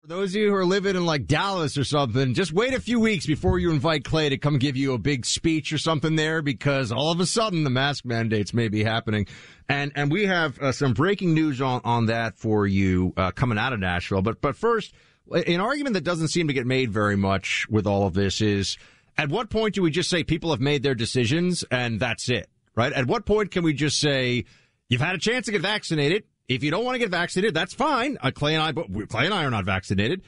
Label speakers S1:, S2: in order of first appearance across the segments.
S1: For those of you who are living in like Dallas or something, just wait a few weeks before you invite Clay to come give you a big speech or something there, because all of a sudden the mask mandates may be happening. And we have some breaking news on that for you coming out of Nashville. But first, an argument that doesn't seem to get made very much with all of this is, at what point do we just say people have made their decisions and that's it, right? At what point can we just say, you've had a chance to get vaccinated. If you don't want to get vaccinated, that's fine. Clay and I are not vaccinated.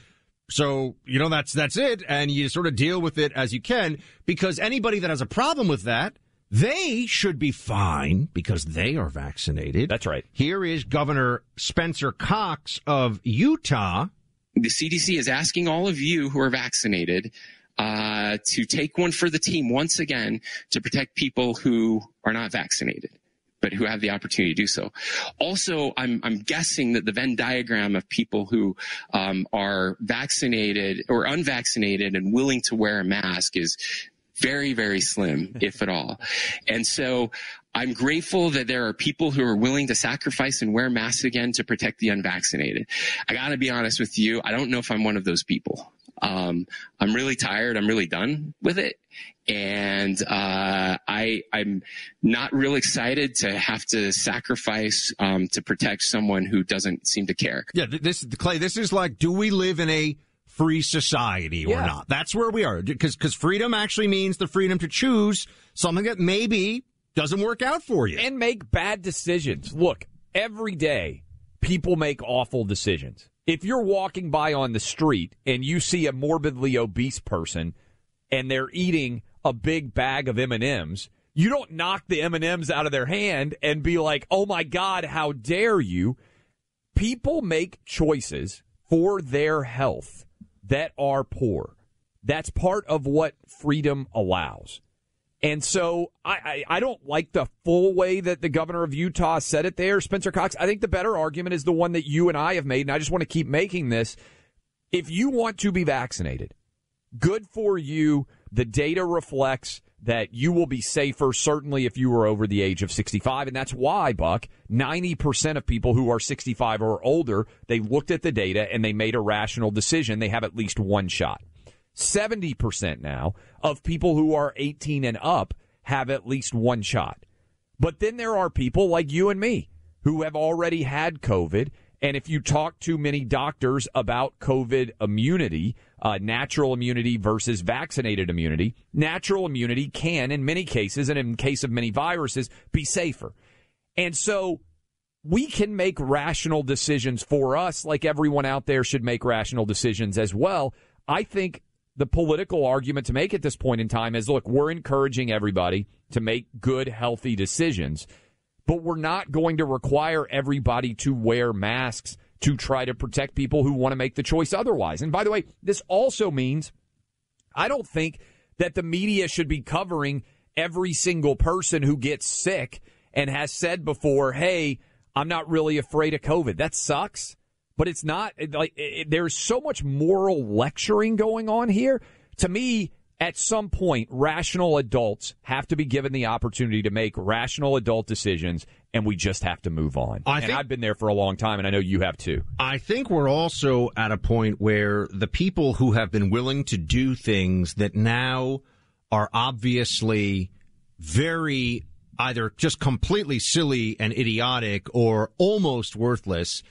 S1: So, that's it. And you sort of deal with it as you can, because anybody that has a problem with that, they should be fine because they are vaccinated.
S2: That's right.
S1: Here is Governor Spencer Cox of Utah.
S3: The CDC is asking all of you who are vaccinated to take one for the team once again to protect people who are not vaccinated, but who have the opportunity to do so. Also, I'm guessing that the Venn diagram of people who are vaccinated or unvaccinated and willing to wear a mask is very, very slim, if at all. And so I'm grateful that there are people who are willing to sacrifice and wear masks again to protect the unvaccinated. I got to be honest with you. I don't know if I'm one of those people. I'm really tired. I'm really done with it. And I'm not real excited to have to sacrifice to protect someone who doesn't seem to care.
S1: Yeah, Clay, this is like, do we live in a free society or not? That's where we are. Because freedom actually means the freedom to choose something that maybe doesn't work out for you.
S2: And make bad decisions. Look, every day people make awful decisions. If you're walking by on the street and you see a morbidly obese person and they're eating a big bag of M&Ms, you don't knock the M&Ms out of their hand and be like, oh, my God, how dare you? People make choices for their health that are poor. That's part of what freedom allows. And so I don't like the full way that the governor of Utah said it there, Spencer Cox. I think the better argument is the one that you and I have made, and I just want to keep making this. If you want to be vaccinated, good for you. The data reflects that you will be safer, certainly if you are over the age of 65. And that's why, Buck, 90% of people who are 65 or older, they looked at the data and they made a rational decision. They have at least one shot. 70% now of people who are 18 and up have at least one shot. But then there are people like you and me who have already had COVID. And if you talk to many doctors about COVID immunity, natural immunity versus vaccinated immunity, natural immunity can, in many cases, and in case of many viruses, be safer. And so we can make rational decisions for us, like everyone out there should make rational decisions as well. I think the political argument to make at this point in time is, look, we're encouraging everybody to make good, healthy decisions, but we're not going to require everybody to wear masks to try to protect people who want to make the choice otherwise. And by the way, this also means I don't think that the media should be covering every single person who gets sick and has said before, hey, I'm not really afraid of COVID. That sucks. But it's not like there's so much moral lecturing going on here. To me, at some point, rational adults have to be given the opportunity to make rational adult decisions, and we just have to move on. I've been there for a long time, and I know you have too.
S1: I think we're also at a point where the people who have been willing to do things that now are obviously very either just completely silly and idiotic or almost worthless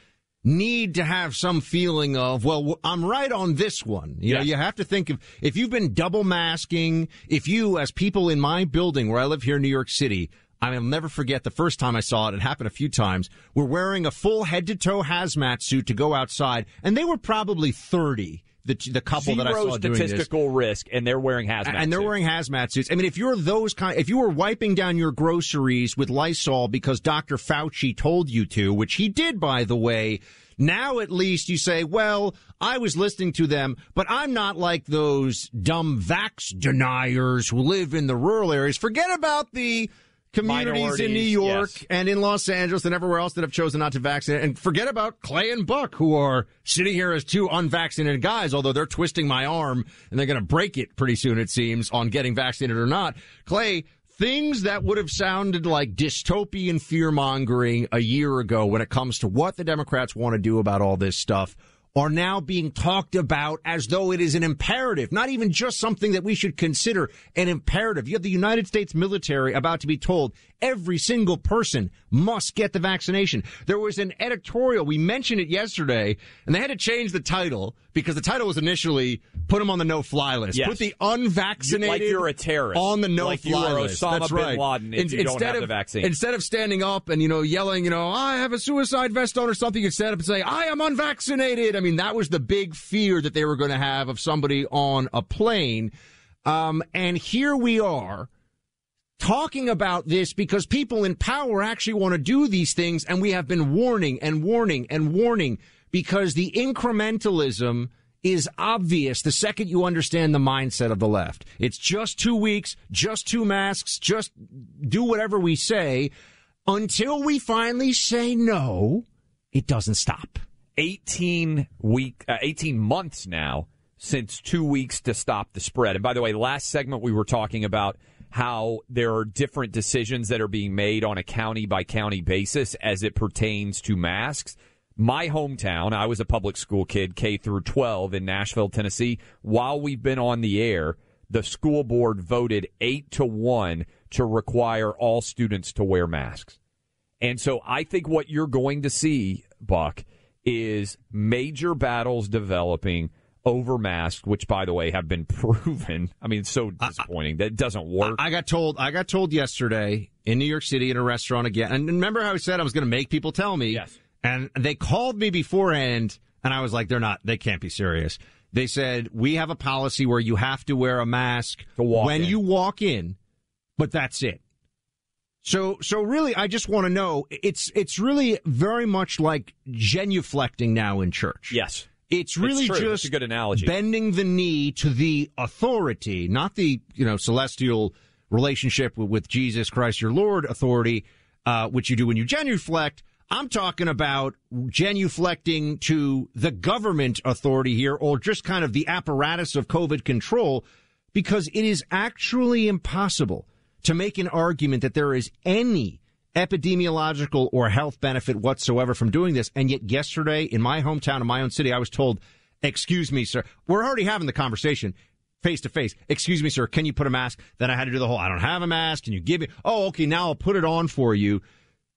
S1: need to have some feeling of, well, I'm right on this one. You know, you have to think of, if you've been double masking, if you, as people in my building where I live here in New York City, I'll never forget the first time I saw it. It happened a few times. We're wearing a full head-to-toe hazmat suit to go outside, and they were probably 30. The couple that I saw doing this.
S2: Zero statistical risk, and they're wearing hazmat suits.
S1: And they're wearing hazmat suits. I mean, if you're if you were wiping down your groceries with Lysol because Dr. Fauci told you to, which he did, by the way, now at least you say, well, I was listening to them, but I'm not like those dumb vax deniers who live in the rural areas. Forget about the communities in New York and in Los Angeles and everywhere else that have chosen not to vaccinate. And forget about Clay and Buck, who are sitting here as two unvaccinated guys, although they're twisting my arm and they're going to break it pretty soon, it seems, on getting vaccinated or not. Clay, things that would have sounded like dystopian fear-mongering a year ago when it comes to what the Democrats want to do about all this stuff are now being talked about as though it is an imperative, not even just something that we should consider an imperative. You have the United States military about to be told every single person must get the vaccination. There was an editorial, we mentioned it yesterday, and they had to change the title because the title was initially put them on the no-fly list.
S2: Yes.
S1: Put the unvaccinated
S2: like you're a terrorist.
S1: On the no-fly
S2: list. Like you were
S1: list.
S2: Osama
S1: That's
S2: bin
S1: right.
S2: Laden if you don't have the vaccine.
S1: Instead of standing up and, yelling, I have a suicide vest on or something, you stand up and say, I am unvaccinated. I mean, that was the big fear that they were going to have of somebody on a plane. And here we are talking about this because people in power actually want to do these things. And we have been warning and warning and warning because the incrementalism is obvious the second you understand the mindset of the left. It's just 2 weeks, just 2 masks, just do whatever we say. Until we finally say no, it doesn't stop.
S2: 18 months now since 2 weeks to stop the spread. And by the way, last segment we were talking about how there are different decisions that are being made on a county-by-county basis as it pertains to masks. My hometown, I was a public school kid, K through 12 in Nashville, Tennessee. While we've been on the air, the school board voted 8-1 to require all students to wear masks. And so I think what you're going to see, Buck, is major battles developing over masks, which, by the way, have been proven. I mean, it's so disappointing that it doesn't work.
S1: I got told yesterday in New York City in a restaurant again. And remember how I said I was going to make people tell me?
S2: Yes.
S1: And they called me beforehand, and I was like, they can't be serious. They said, we have a policy where you have to wear a mask when you walk in, but that's it. So really, I just want to know, it's really very much like genuflecting now in church.
S2: Yes.
S1: It's really just
S2: a good analogy.
S1: Bending the knee to the authority, not the celestial relationship with Jesus Christ, your Lord authority, which you do when you genuflect. I'm talking about genuflecting to the government authority here, or just kind of the apparatus of COVID control, because it is actually impossible to make an argument that there is any epidemiological or health benefit whatsoever from doing this. And yet yesterday in my hometown, in my own city, I was told, excuse me, sir, we're already having the conversation face to face. Excuse me, sir, can you put a mask? Then I had to do the whole, I don't have a mask. Can you give me? Oh, okay, now I'll put it on for you.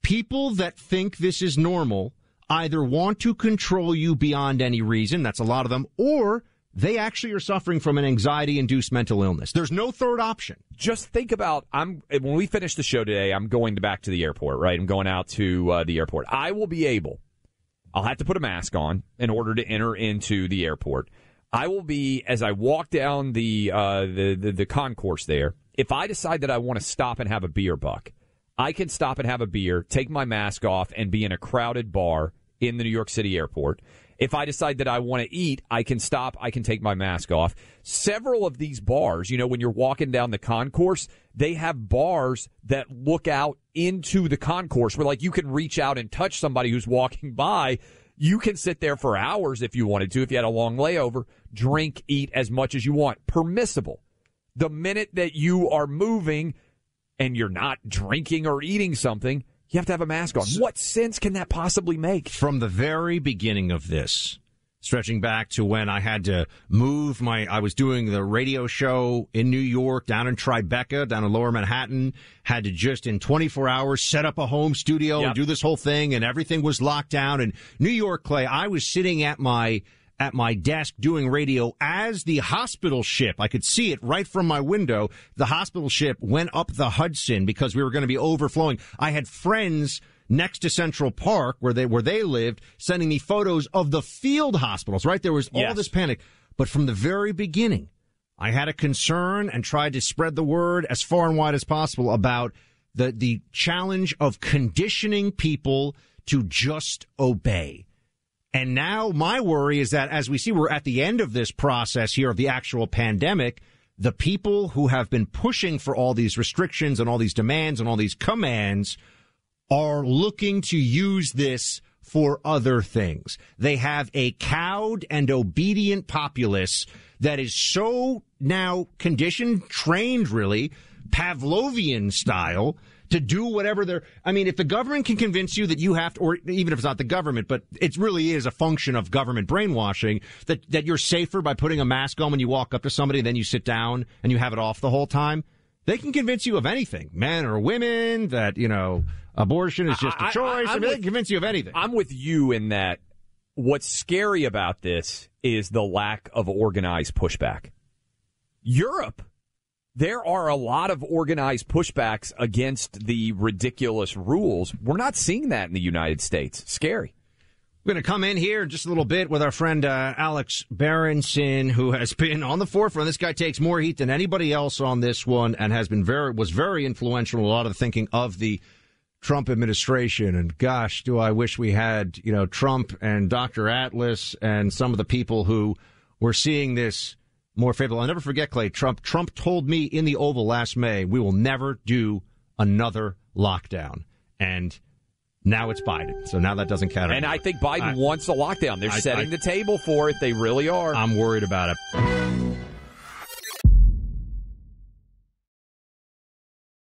S1: People that think this is normal either want to control you beyond any reason, that's a lot of them, or they actually are suffering from an anxiety-induced mental illness. There's no third option.
S2: Just think about, when we finish the show today, I'm going back to the airport, right? I'm going out to the airport. I'll have to put a mask on in order to enter into the airport. I will be, as I walk down the concourse there, if I decide that I want to stop and have a beer, Buck, I can stop and have a beer, take my mask off, and be in a crowded bar in the New York City airport. If I decide that I want to eat, I can stop, I can take my mask off. Several of these bars, when you're walking down the concourse, they have bars that look out into the concourse where, like, you can reach out and touch somebody who's walking by. You can sit there for hours if you wanted to, if you had a long layover, drink, eat as much as you want. Permissible. The minute that you are moving and you're not drinking or eating something, you have to have a mask on. What sense can that possibly make?
S1: From the very beginning of this, stretching back to when I had to move I was doing the radio show in New York, down in Tribeca, down in Lower Manhattan, had to just in 24 hours set up a home studio and do this whole thing, and everything was locked down. And New York, Clay, I was sitting at my desk doing radio as the hospital ship, I could see it right from my window, the hospital ship went up the Hudson because we were going to be overflowing. I had friends next to Central Park where they lived sending me photos of the field hospitals, right? There was all this panic. But from the very beginning, I had a concern and tried to spread the word as far and wide as possible about the challenge of conditioning people to just obey. And now my worry is that as we see, we're at the end of this process here of the actual pandemic. The people who have been pushing for all these restrictions and all these demands and all these commands are looking to use this for other things. They have a cowed and obedient populace that is so now conditioned, trained really, Pavlovian style, to do whatever they're. I mean, if the government can convince you that you have to, or even if it's not the government, but it really is a function of government brainwashing, that you're safer by putting a mask on when you walk up to somebody and then you sit down and you have it off the whole time. They can convince you of anything, men or women, that, abortion is just a choice. They can convince you of anything.
S2: I'm with you in that what's scary about this is the lack of organized pushback. Europe, there are a lot of organized pushbacks against the ridiculous rules. We're not seeing that in the United States. Scary.
S1: We're going to come in here in just a little bit with our friend Alex Berenson, who has been on the forefront. This guy takes more heat than anybody else on this one and was very influential in a lot of the thinking of the Trump administration. And gosh, do I wish we had, Trump and Dr. Atlas and some of the people who were seeing this more favorable. I'll never forget, Clay, Trump told me in the Oval last May, we will never do another lockdown. And now it's Biden, so now that doesn't count.
S2: And I think Biden wants a lockdown. They're setting the table for it. They really are.
S1: I'm worried about it.